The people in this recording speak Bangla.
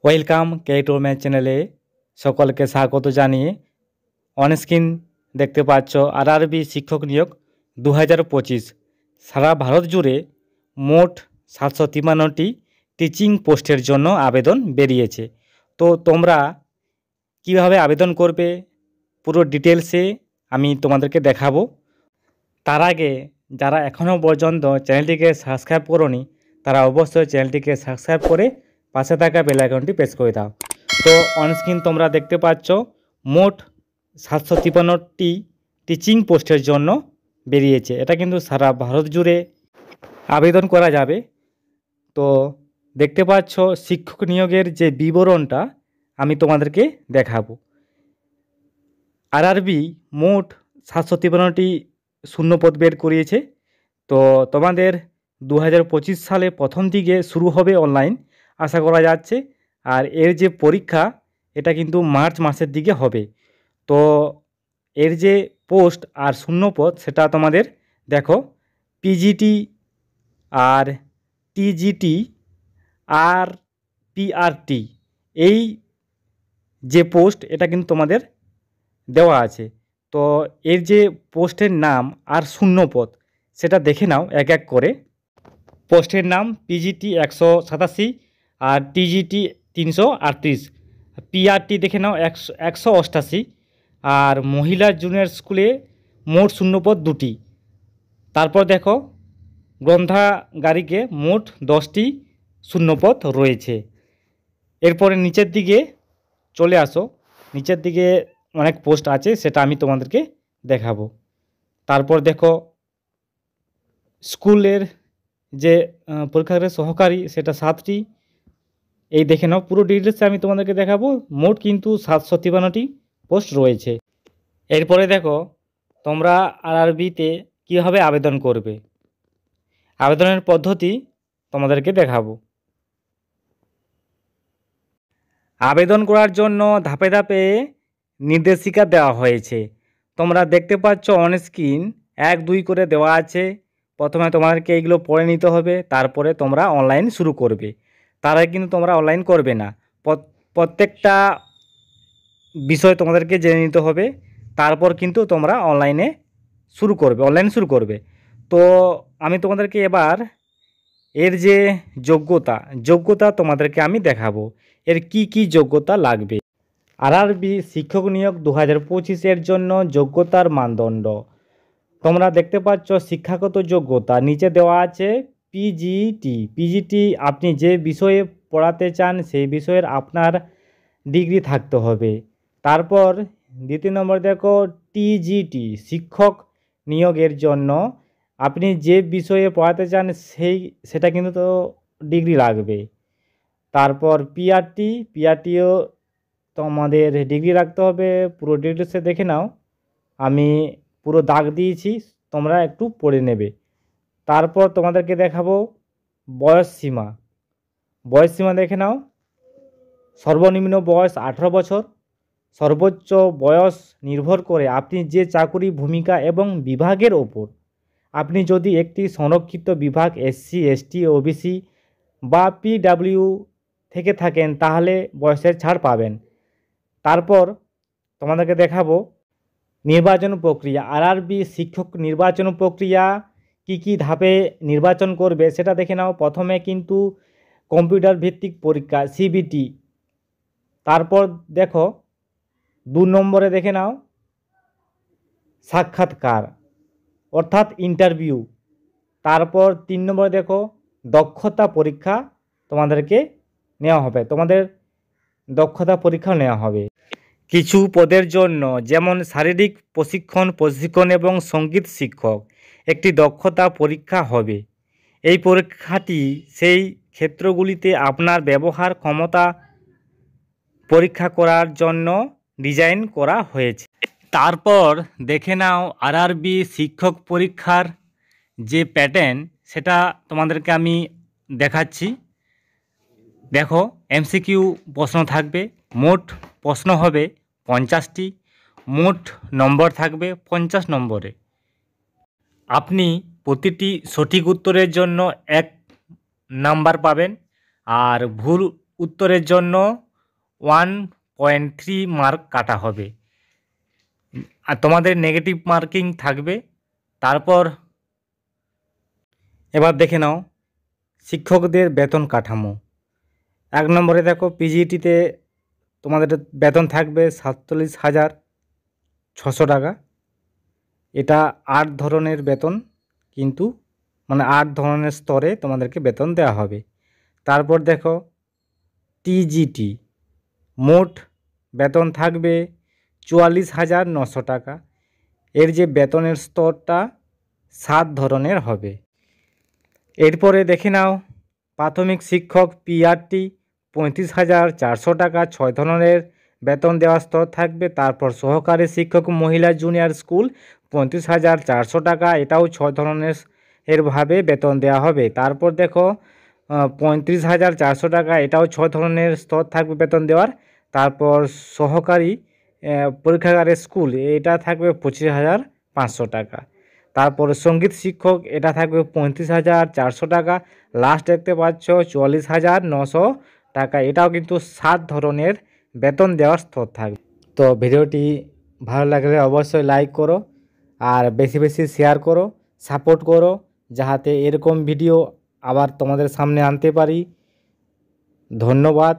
ওয়েলকাম কে2 ম্যাথ চ্যানেলে সকলকে স্বাগত জানিয়ে অনস্ক্রিন দেখতে পাচ্ছ আরআরবি শিক্ষক নিয়োগ 2025 সারা ভারত জুড়ে মোট 753টি টিচিং পোস্টের জন্য আবেদন বেরিয়েছে। তো তোমরা কিভাবে আবেদন করবে পুরো ডিটেলসে আমি তোমাদেরকে দেখাবো। তার আগে যারা এখনও পর্যন্ত চ্যানেলটিকে সাবস্ক্রাইব করোনি তারা অবশ্যই চ্যানেলটিকে সাবস্ক্রাইব করে পাশে থাকা বেল আইকনটি প্রেস করে দাও। তো অনস্ক্রিন তোমরা দেখতে পাচ্ছ মোট 753টি টিচিং পোস্টের জন্য বেরিয়েছে। এটা কিন্তু সারা ভারত জুড়ে আবেদন করা যাবে। তো দেখতে পাচ্ছ শিক্ষক নিয়োগের যে বিবরণটা আমি তোমাদেরকে দেখাবো। আরআরবি মোট 753টি শূন্যপদ বের করিয়েছে। তো তোমাদের 2025 সালে প্রথম দিকে শুরু হবে অনলাইন আশা করা যাচ্ছে। আর এর যে পরীক্ষা এটা কিন্তু মার্চ মাসের দিকে হবে। তো এর যে পোস্ট আর শূন্যপদ সেটা তোমাদের দেখো পিজিটি আর টিজিটি আর পিআরটি এই যে পোস্ট এটা কিন্তু তোমাদের দেওয়া আছে। তো এর যে পোস্টের নাম আর শূন্যপদ সেটা দেখে নাও এক এক করে। পোস্টের নাম পিজিটি 187 আর টিজিটি 338, পিআরটি দেখে নাও 188 আর মহিলা জুনিয়র স্কুলে মোট শূন্যপদ 2টি। তারপর দেখো গ্রন্থাগারিকে মোট 10টি শূন্যপদ রয়েছে। এরপরে নিচের দিকে চলে আসো, নিচের দিকে অনেক পোস্ট আছে সেটা আমি তোমাদেরকে দেখাবো। তারপর দেখো স্কুলের যে পরীক্ষাগারের সহকারী সেটা 7টি। এই দেখে নাও পুরো ডিটেলসে আমি তোমাদেরকে দেখাবো। মোট কিন্তু 753টি পোস্ট রয়েছে। এরপরে দেখো তোমরা আরআরবিতে কীভাবে আবেদন করবে, আবেদনের পদ্ধতি তোমাদেরকে দেখাবো। আবেদন করার জন্য ধাপে ধাপে নির্দেশিকা দেওয়া হয়েছে। তোমরা দেখতে পাচ্ছ অনস্ক্রিন 1, 2 করে দেওয়া আছে। প্রথমে তোমাদেরকে এইগুলো পড়ে নিতে হবে, তারপরে তোমরা অনলাইন শুরু করবে। তার আগে কিন্তু তোমরা অনলাইন করবে না, প্রত্যেকটা বিষয় তোমাদেরকে জেনে নিতে হবে, তারপর কিন্তু তোমরা অনলাইন শুরু করবে। তো আমি তোমাদেরকে এবার এর যে যোগ্যতা তোমাদেরকে আমি দেখাবো এর কি কি যোগ্যতা লাগবে। আরআরবি শিক্ষক নিয়োগ 2025 জন্য যোগ্যতার মানদণ্ড তোমরা দেখতে পাচ্ছ। শিক্ষাগত যোগ্যতা নিচে দেওয়া আছে পিজিটি আপনি যে বিষয়ে পড়াতে চান সেই বিষয়ের আপনার ডিগ্রি থাকতে হবে। তারপর দ্বিতীয় নম্বর দেখো টিজিটি শিক্ষক নিয়োগের জন্য আপনি যে বিষয়ে পড়াতে চান সেটা কিন্তু তো ডিগ্রি লাগবে। তারপর পিআরটিও তোমাদের ডিগ্রি রাখতে হবে। পুরো ডিটেলসে দেখে নাও, আমি পুরো দাগ দিয়েছি, তোমরা একটু পড়ে নেবে। তারপর তোমাদেরকে দেখাবো বয়স সীমা দেখে নাও। সর্বনিম্ন বয়স 18 বছর, সর্বোচ্চ বয়স নির্ভর করে আপনি যে চাকুরি ভূমিকা এবং বিভাগের ওপর। আপনি যদি একটি সংরক্ষিত বিভাগ এসসি এসটি ওবিসি বা পিডব্লিউ থেকে থাকেন তাহলে বয়সের ছাড় পাবেন। তারপর তোমাদেরকে দেখাবো নির্বাচন প্রক্রিয়া। আরআরবি শিক্ষক নির্বাচন প্রক্রিয়া কি ধাপে নির্বাচন করবে সেটা দেখে নাও। প্রথমে কিন্তু কম্পিউটার ভিত্তিক পরীক্ষা সিবিটি। তারপর দেখো 2 নম্বরে দেখে নাও সাক্ষাৎকার অর্থাৎ ইন্টারভিউ। তারপর 3 নম্বরে দেখো দক্ষতা পরীক্ষা তোমাদেরকে নেওয়া হবে, তোমাদের দক্ষতা পরীক্ষা নেওয়া হবে। কিছু পদের জন্য যেমন শারীরিক প্রশিক্ষণ এবং সঙ্গীত শিক্ষক একটি দক্ষতা পরীক্ষা হবে। এই পরীক্ষাটি সেই ক্ষেত্রগুলিতে আপনার ব্যবহার ক্ষমতা পরীক্ষা করার জন্য ডিজাইন করা হয়েছে। তারপর দেখে নাও আরআরবি শিক্ষক পরীক্ষার যে প্যাটার্ন সেটা তোমাদেরকে আমি দেখাচ্ছি। দেখো এমসিকিউ প্রশ্ন থাকবে, মোট প্রশ্ন হবে 50টি, মোট নম্বর থাকবে 50 নম্বরে। আপনি প্রতিটি সঠিক উত্তরের জন্য 1 নাম্বার পাবেন আর ভুল উত্তরের জন্য 1.3 মার্ক কাটা হবে, আর তোমাদের নেগেটিভ মার্কিং থাকবে। তারপর এবার দেখে নাও শিক্ষকদের বেতন কাঠামো। 1 নম্বরে দেখো পিজিটিতে তোমাদের বেতন থাকবে 47,600 টাকা। এটা 8 ধরনের বেতন, কিন্তু 8 ধরনের স্তরে তোমাদেরকে বেতন দেওয়া হবে। তারপর দেখো টিজিটি মোট বেতন থাকবে 44,900 টাকা। এর যে বেতনের স্তরটা 7 ধরনের হবে। এরপরে দেখে নাও প্রাথমিক শিক্ষক পিআরটি 35,400 টাকা, 6 ধরনের বেতন দেওয়ার স্তর থাকবে। তারপর সহকারী শিক্ষক মহিলা জুনিয়র স্কুল 35,400 টাকা, এটাও 6 ধরনের ভাবে বেতন দেওয়া হবে। তারপর দেখো 35,400 টাকা, এটাও 6 ধরনের স্তর থাকবে বেতন দেওয়ার। তারপর সহকারী পরীক্ষাগারের স্কুল, এটা থাকবে 25,500 টাকা। তারপর সঙ্গীত শিক্ষক, এটা থাকবে 35,400 টাকা। লাস্ট দেখতে পাচ্ছ 44,900 টাকা, এটাও কিন্তু 7 ধরনের বেতন দেওয়ার স্তর থাকবে। তো ভিডিওটি ভালো লাগলে অবশ্যই লাইক করো, আর বেশি বেশি শেয়ার করো, সাপোর্ট করো, যাতে এরকম ভিডিও আবার তোমাদের সামনে আনতে পারি। ধন্যবাদ।